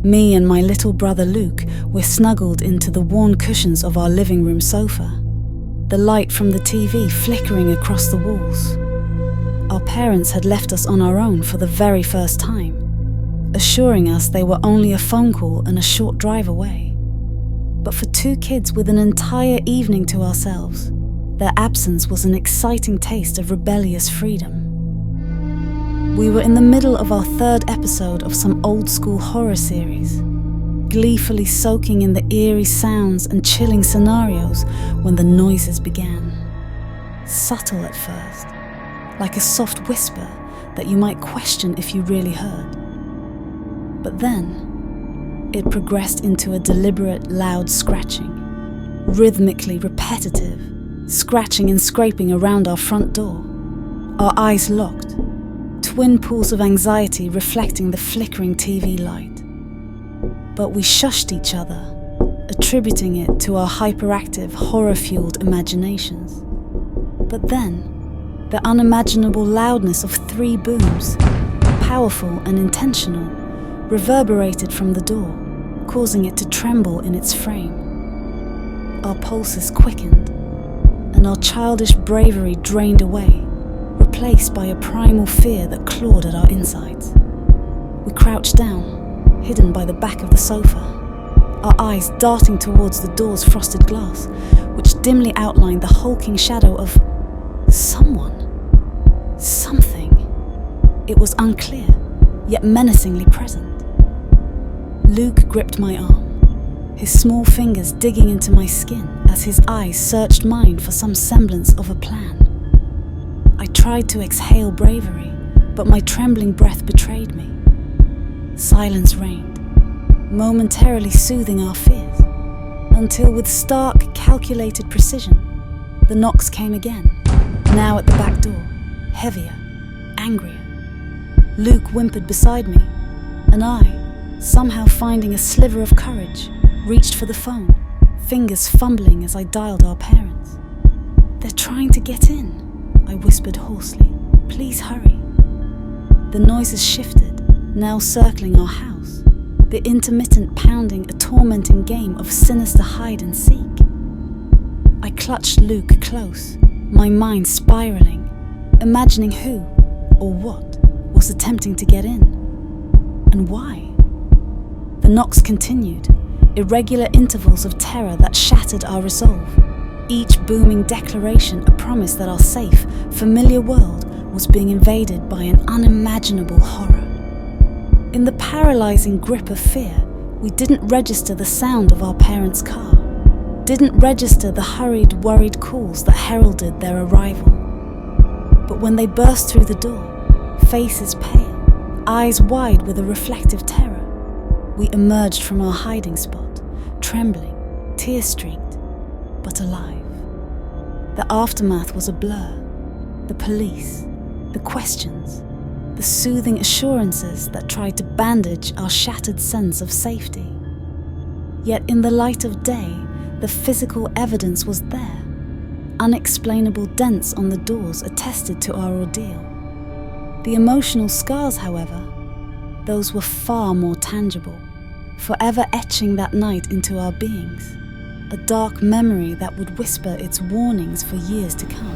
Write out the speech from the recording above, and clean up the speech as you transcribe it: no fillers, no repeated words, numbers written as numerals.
Me and my little brother Luke were snuggled into the worn cushions of our living room sofa, the light from the TV flickering across the walls. Our parents had left us on our own for the very first time, assuring us they were only a phone call and a short drive away. But for two kids with an entire evening to ourselves, their absence was an exciting taste of rebellious freedom. We were in the middle of our third episode of some old-school horror series, gleefully soaking in the eerie sounds and chilling scenarios when the noises began. Subtle at first, like a soft whisper that you might question if you really heard. But then, it progressed into a deliberate, loud scratching, rhythmically repetitive, scratching and scraping around our front door. Our eyes locked, twin pools of anxiety reflecting the flickering TV light. But we shushed each other, attributing it to our hyperactive, horror-fueled imaginations. But then, the unimaginable loudness of 3 booms, powerful and intentional, reverberated from the door, causing it to tremble in its frame. Our pulses quickened, and our childish bravery drained away, replaced by a primal fear that clawed at our insides. We crouched down, hidden by the back of the sofa, our eyes darting towards the door's frosted glass, which dimly outlined the hulking shadow of someone. Something. It was unclear, yet menacingly present. Luke gripped my arm, his small fingers digging into my skin as his eyes searched mine for some semblance of a plan. I tried to exhale bravery, but my trembling breath betrayed me. Silence reigned, momentarily soothing our fears, until with stark, calculated precision, the knocks came again, now at the back door, heavier, angrier. Luke whimpered beside me, and I, somehow finding a sliver of courage, reached for the phone, fingers fumbling as I dialed our parents. "They're trying to get in," I whispered hoarsely. "Please hurry." The noises shifted, now circling our house, the intermittent pounding a tormenting game of sinister hide and seek. I clutched Luke close, my mind spiraling, imagining who, or what, was attempting to get in. And why? The knocks continued, irregular intervals of terror that shattered our resolve, each booming declaration a promise that our safe, familiar world was being invaded by an unimaginable horror. In the paralyzing grip of fear, we didn't register the sound of our parents' car, didn't register the hurried, worried calls that heralded their arrival. But when they burst through the door, faces pale, eyes wide with a reflective terror, we emerged from our hiding spot, trembling, tear-streaked, but alive. The aftermath was a blur. The police, the questions, the soothing assurances that tried to bandage our shattered sense of safety. Yet in the light of day, the physical evidence was there. Unexplainable dents on the doors attested to our ordeal. The emotional scars, however, those were far more tangible, forever etching that night into our beings, a dark memory that would whisper its warnings for years to come.